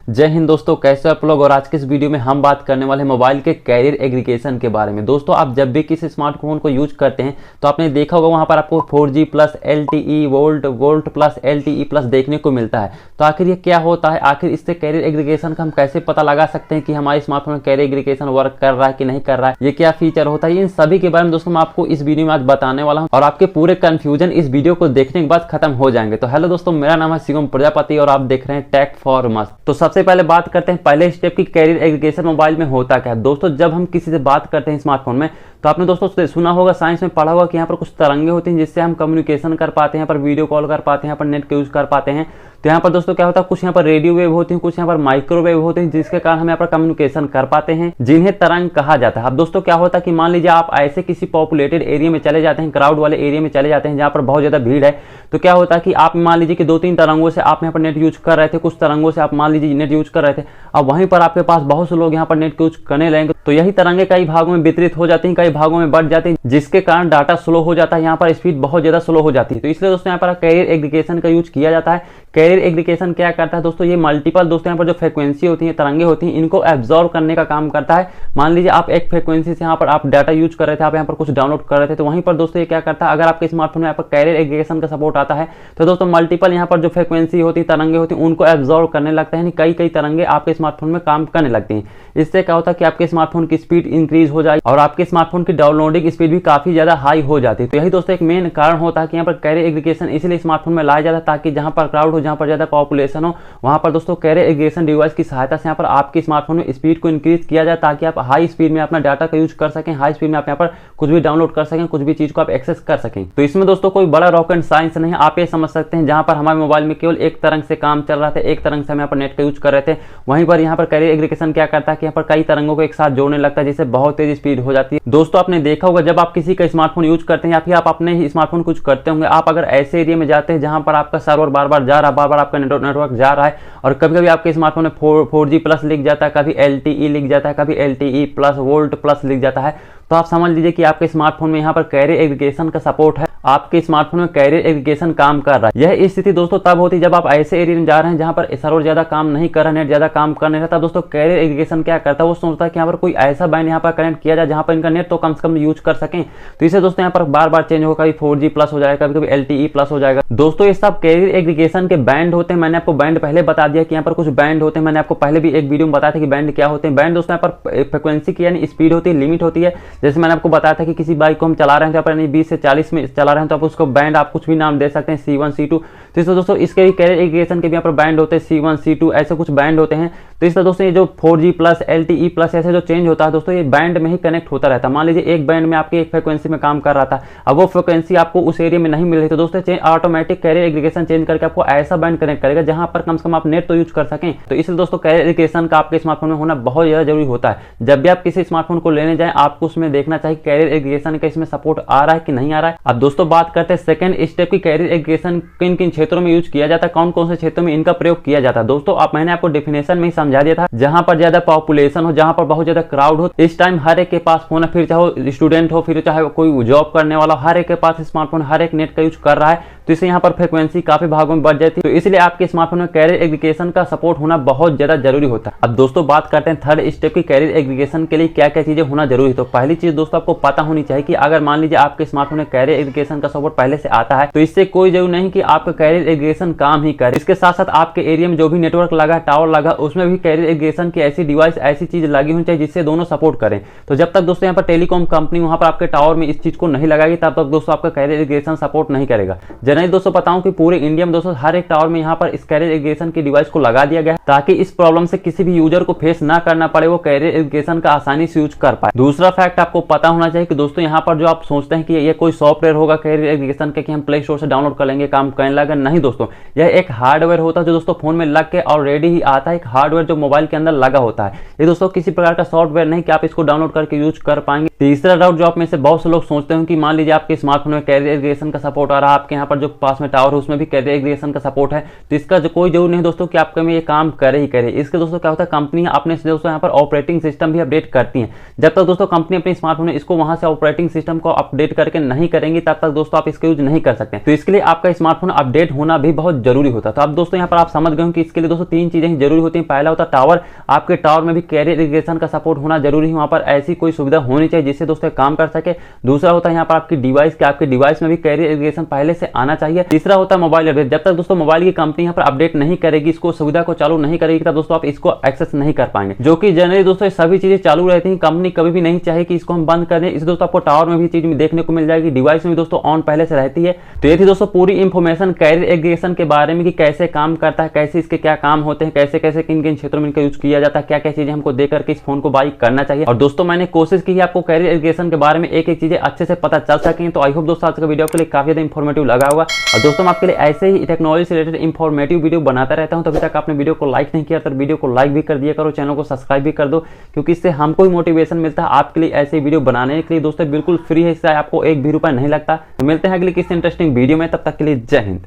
जय हिंद दोस्तों, कैसे आप लोग। और आज के इस वीडियो में हम बात करने वाले हैं मोबाइल के कैरियर एग्रीगेशन के बारे में। दोस्तों, आप जब भी किसी स्मार्टफोन को यूज करते हैं तो आपने देखा होगा वहां पर आपको 4G plus LTE volt plus LTE plus देखने को मिलता है। तो आखिर ये क्या होता है, आखिर इससे कैरियर एग्रीगेशन का हम कैसे पता लगा सकते हैं कि हमारे स्मार्टफोन में कैरियर एग्रीगेशन वर्क कर रहा है कि नहीं कर रहा है, ये क्या फीचर होता है, इन सभी के बारे में दोस्तों मैं आपको इस वीडियो में आज बताने वाला हूँ। और आपके पूरे कंफ्यूजन इस वीडियो को देखने के बाद खत्म हो जाएंगे। तो हेलो दोस्तों, मेरा नाम है शिवम प्रजापति और आप देख रहे हैं टेक फॉर मस्त। तो सबसे पहले बात करते हैं पहले स्टेप की कैरियर एग्रीगेशन मोबाइल में होता क्या है। दोस्तों, जब हम किसी से बात करते हैं स्मार्टफोन में तो आपने दोस्तों सुना होगा, साइंस में पढ़ा होगा कि यहाँ पर कुछ तरंगे होती हैं जिससे हम कम्युनिकेशन कर पाते हैं, यहाँ पर वीडियो कॉल कर पाते हैं, यहाँ पर नेट का यूज कर पाते हैं। तो यहाँ पर दोस्तों क्या होता है, कुछ यहाँ पर रेडियो वेव होती हैं, कुछ यहाँ पर माइक्रोवेव होते हैं, जिसके कारण हम यहाँ पर कम्युनिकेशन कर पाते हैं, जिन्हें तरंग कहा जाता है। अब दोस्तों क्या होता है कि मान लीजिए आप ऐसे किसी पॉपुलेटेड एरिया में चले जाते हैं, क्राउड वाले एरिया में चले जाते हैं जहाँ पर बहुत ज्यादा भीड़ है। तो क्या होता है कि आप मान लीजिए कि 2-3 तरंगों से आप यहाँ पर नेट यूज कर रहे थे, कुछ तरंगों से आप मान लीजिए नेट यूज कर रहे थे। अब वहीं पर आपके पास बहुत से लोग यहाँ पर नेट यूज करने लगेंगे, तो यही तरंगे कई भागों में वितरित हो जाती हैं, कई भागों में बढ़ जाती हैं, जिसके कारण डाटा स्लो हो जाता है, यहाँ पर स्पीड बहुत ज्यादा स्लो हो जाती है। तो इसलिए दोस्तों यहाँ पर कैरियर एग्रीगेशन का यूज किया जाता है। कैरियर एग्रीगेशन क्या करता है दोस्तों, ये मल्टीपल दोस्तों यहाँ पर जो फ्रीक्वेंसी होती है, तरंगे होती हैं, इनको एब्जॉर्ब करने का काम करता है। मान लीजिए आप एक फ्रीक्वेंसी से यहाँ पर आप डाटा यूज कर रहे थे, आप यहाँ पर कुछ डाउनलोड कर रहे थे, तो वहीं पर दोस्तों ये क्या करता है, अगर आपके स्मार्टफोन में यहाँ पर कैरियर एग्रीगेशन का सपोर्ट आता है तो दोस्तों मल्टीपल यहाँ पर जो फ्रीक्वेंसी होती है, तरंगे होती हैं, उनको एब्जॉर्ब करने लगता है, यानी कई तरंगे आपके स्मार्टफोन में काम करने लगती हैं। इससे क्या होता है कि आपके स्मार्टफोन की स्पीड इंक्रीज हो जाए और आपके स्मार्टफोन की डाउनलोडिंग स्पीड भी काफी ज्यादा हाई हो जाती है। तो यही दोस्तों एक मेन कारण होता है कि यहाँ पर कैरियर एग्रीगेशन इसलिए स्मार्टफोन में लाया जाता है ताकि जहां पर क्राउड हो, जहां पर ज्यादा पॉपुलेशन हो, वहां पर दोस्तों कैरियर एग्रीगेशन डिवाइस की सहायता से यहाँ पर आपके स्मार्टफोन में स्पीड को इंक्रीज किया जाए ताकि आप हाई स्पीड में अपना डाटा का यूज कर सकें, हाई स्पीड में आप यहाँ पर कुछ भी डाउनलोड कर सकें, कुछ भी चीज को आप एक्सेस कर सकें। तो इसमें दोस्तों कोई बड़ा रॉकेट साइंस नहीं है, आप ये समझ सकते हैं जहां पर हमारे मोबाइल में केवल एक तरंग से काम चल रहा था, एक तरंग से हम यहाँ पर नेट का यूज कर रहे थे, वहीं पर यहाँ पर कैरियर एग्रीगेशन क्या करता है कि यहाँ पर कई तरंगों को एक साथ जोड़ने लगता है, जिससे बहुत तेज स्पीड हो जाती है। दोस्तों आपने देखा होगा जब आप किसी का स्मार्टफोन यूज करते हैं या फिर आप अपने ही स्मार्टफोन कुछ करते होंगे, आप अगर ऐसे एरिया में जाते हैं जहां पर आपका सर्वर बार बार जा रहा है, बार बार आपका नेटवर्क जा रहा है और कभी कभी आपके स्मार्टफोन में 4G प्लस लिख जाता है, कभी LTE लिख जाता है, कभी LTE प्लस वोल्ट प्लस लिख जाता है, तो आप समझ लीजिए कि आपके स्मार्टफोन में यहाँ पर कैरियर एग्रीगेशन का सपोर्ट है, आपके स्मार्टफोन में कैरियर एग्रीगेशन काम कर रहा है। यह स्थिति दोस्तों तब होती है जब आप ऐसे एरिया में जा रहे हैं जहां पर सर्वर ज्यादा काम नहीं कर रहा, नेट ज्यादा काम कर नहीं रहा। तब दोस्तों कैरियर एग्रीगेशन क्या करता है, वो सोचता है कि यहाँ पर कोई ऐसा बैंड यहाँ पर कनेक्ट किया जाए जहां पर इनका नेट तो कम से कम यूज कर सकें। तो इसे दोस्तों यहाँ पर बार बार चेंज होगा, कभी 4G प्लस हो जाएगा, कभी LTE प्लस हो जाएगा। दोस्तों ये सब कैरियर एग्रीगेशन के बैंड होते हैं। मैंने आपको बैंड पहले बता दिया कि यहाँ पर कुछ बैंड होते हैं, मैंने आपको पहले भी एक वीडियो में बताया था कि बैंड क्या होते हैं। बैंड दोस्तों यहाँ पर फ्रिक्वेंसी की यानी स्पीड होती है, लिमिट होती है। जैसे मैंने आपको बताया था कि किसी बाइक को हम चला रहे हैं तो 20 से 40 में चला रहे हैं तो आप उसको बैंड आप कुछ भी नाम दे सकते हैं, C1 C2। तो इसलिए दोस्तों इसके भी कैरियर एग्रीगेशन के भी यहाँ पर बैंड होते हैं, C1 C2 ऐसे कुछ बैंड होते हैं। तो इसलिए दोस्तों ये जो 4G प्लस LTE प्लस ऐसे जो चेंज होता है दोस्तों, ये बैंड में ही कनेक्ट होता रहता है। मान लीजिए एक बैंड में आपकी एक फ्रिक्वेंसी में काम कर रहा था, अब वो फ्रिक्वेंसी आपको उस एरिया में नहीं मिल रही, तो दोस्तों ऑटोमेटिक कैरियर एग्रीगेशन चेंज करके आपको ऐसा बैंड कनेक्ट करेगा जहां पर कम से कम आप नेट तो यूज कर सकें। तो इसलिए दोस्तों कैरियर एग्रीगेशन का आपके स्मार्टफोन में होना बहुत ज्यादा जरूरी होता है। जब भी आप किसी स्मार्टफोन को लेने जाएं आपको उसमें देखना चाहिए कैरियर एग्रीगेशन का इसमें सपोर्ट आ रहा है कि नहीं आ रहा है। अब दोस्तों बात करते हैं सेकंड स्टेप की, कैरियर एग्रीगेशन किन किन क्षेत्रों में यूज किया जाता है, कौन कौन से क्षेत्रों में इनका प्रयोग किया जाता है। दोस्तों मैंने आपको डेफिनेशन में ही समझा दिया था, जहां पर ज्यादा पॉपुलेशन हो, जहां पर बहुत ज्यादा क्राउड हो, इस टाइम हर एक के पास फोन है, फिर चाहे स्टूडेंट हो, फिर चाहे कोई जॉब करने वाला, हर एक के पास स्मार्टफोन, हर एक नेट का यूज कर रहा है। तो इससे यहाँ पर फ्रीक्वेंसी काफी भागों में बढ़ जाती है। तो इसलिए आपके स्मार्टफोन में कैरियर एग्रीगेशन का सपोर्ट होना बहुत ज्यादा जरूरी होता है। अब दोस्तों बात करते हैं थर्ड स्टेप की, कैरियर एग्रीगेशन के लिए क्या क्या चीजें होना जरूरी है। तो पहली चीज दोस्तों आपको पता होनी चाहिए कि अगर मान लीजिए आपके स्मार्टफोन में कैरियर एग्रीगेशन का सपोर्ट पहले से आता है तो इससे कोई जरूरी नहीं कि आपका कैरियर एग्रीगेशन काम ही करे। इसके साथ साथ आपके एरिया में जो भी नेटवर्क लगा, टावर लगा, उसमें भी कैरियर एग्रीगेशन की ऐसी डिवाइस, ऐसी चीज लगी होनी चाहिए जिससे दोनों सपोर्ट करें। तो जब तक दोस्तों यहाँ पर टेलीकॉम कंपनी वहां पर आपके टावर में इस चीज को नहीं लगाएगी तब तक दोस्तों आपका कैरियर एग्रीगेशन सपोर्ट नहीं करेगा। जनरली दोस्तों बताऊं कि पूरे इंडिया में दोस्तों हर एक टावर में यहाँ पर इस कैरियर एग्रीगेशन की डिवाइस को लगा दिया गया है ताकि इस प्रॉब्लम से किसी भी यूजर को फेस ना करना पड़े, वो कैरियर एग्रीगेशन का आसानी से यूज कर पाए। दूसरा फैक्ट आपको पता होना चाहिए कि दोस्तों यहाँ पर जो आप सोचते हैं कि ये कोई सॉफ्टवेयर होगा कैरियर एग्रीगेशन के कि हम प्ले स्टोर से डाउनलोड कर लेंगे, काम करने लगा, नहीं दोस्तों, यह एक हार्डवेयर होता है जो दोस्तों फोन में लग के ऑलरेडी ही आता है। एक हार्डवेयर जो मोबाइल के अंदर लगा होता है, ये दोस्तों किसी प्रकार का सॉफ्टवेयर नहीं कि आप इसको डाउनलोड करके यूज कर पाएंगे। तीसरा डाउट जो आप में से बहुत से लोग सोचते हैं कि मान लीजिए आपके स्मार्टफोन में कैरियर एग्रीगेशन का सपोर्ट आ रहा है, आपके यहाँ पर जो पास में टावर है उसमें भी कैरियर एग्रीगेशन का सपोर्ट है, तो इसका जो कोई जरूर नहीं दोस्तों कि आपके में ये काम करे। इसके दोस्तों क्या होता है, कंपनी अपने दोस्तों यहाँ पर ऑपरेटिंग सिस्टम भी अपडेट करती है। जब तक दोस्तों कंपनी अपनी स्मार्टफोन है इसको वहां से ऑपरेटिंग सिस्टम को अपडेट करके नहीं करेंगे तब तक दोस्तों आप इसका यूज नहीं कर सकते। तो इसके लिए आपका स्मार्टफोन अपडेट होना भी बहुत जरूरी होता है। तो अब दोस्तों यहाँ पर आप समझ गए कि इसके लिए दोस्तों 3 चीजें ही जरूरी होती हैं। पहला होता है टावर, आपके टावर में भी कैरियर एग्रीगेशन का सपोर्ट होना जरूरी है, वहां पर ऐसी कोई सुविधा होनी चाहिए जिससे दोस्तों काम कर सके। दूसरा होता है यहाँ पर आपकी डिवाइस के, आपके डिवाइस में भी कैरियर एग्रीगेशन पहले से आना चाहिए। तीसरा होता है मोबाइल अपडेट, जब तक दोस्तों मोबाइल की कंपनी यहाँ पर अपडेट नहीं करेगी, इसको सुविधा को चालू नहीं करेगी, तब दोस्तों आप इसको एक्सेस नहीं कर पाएंगे। जो कि जनरली दोस्तों सभी चीजें चालू रहती हैं, कंपनी कभी भी नहीं चाहे कि इसको हम बंद कर दें। इस दोस्तों आपको टावर में भी चीज देखने को मिल जाएगी, डिवाइस में भी दोस्तों ऑन पहले से रहती है। तो ये थी दोस्तों पूरी इंफॉर्मेशन कैरियर एग्रीगेशन के बारे में कि कैसे काम करता है, कैसे इसके क्या काम होते हैं, कैसे कैसे किन किन क्षेत्रों में इनका यूज किया जाता है, क्या क्या चीजें हमको देकर के इस फोन को बाई करना चाहिए। और दोस्तों मैंने कोशिश की है आपको कैरियर एग्रीगेशन के बारे में एक एक चीजें अच्छे से पता चल सकें। तो आई होप दोस्तों आज का वीडियो आपके लिए काफी ज्यादा इंफॉर्मेटिव लगा होगा। और दोस्तों मैं आपके लिए ऐसे ही टेक्नोलॉजी से रिलेटेड इंफॉर्मेटिव वीडियो बनाता रहता हूं। तो अभी तक आपने वीडियो को लाइक नहीं किया तो वीडियो को लाइक भी कर दिया करो, चैनल को सब्सक्राइब भी कर दो, क्योंकि इससे हमको ही मोटिवेशन मिलता है आपके लिए ऐसे वीडियो बनाने के लिए। दोस्तों बिल्कुल फ्री है, इससे आपको एक भी रुपया नहीं लगता। तो मिलते हैं अगले किसी इंटरेस्टिंग वीडियो में, तब तक के लिए जय Hind.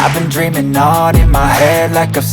I've been dreaming on in my head like I've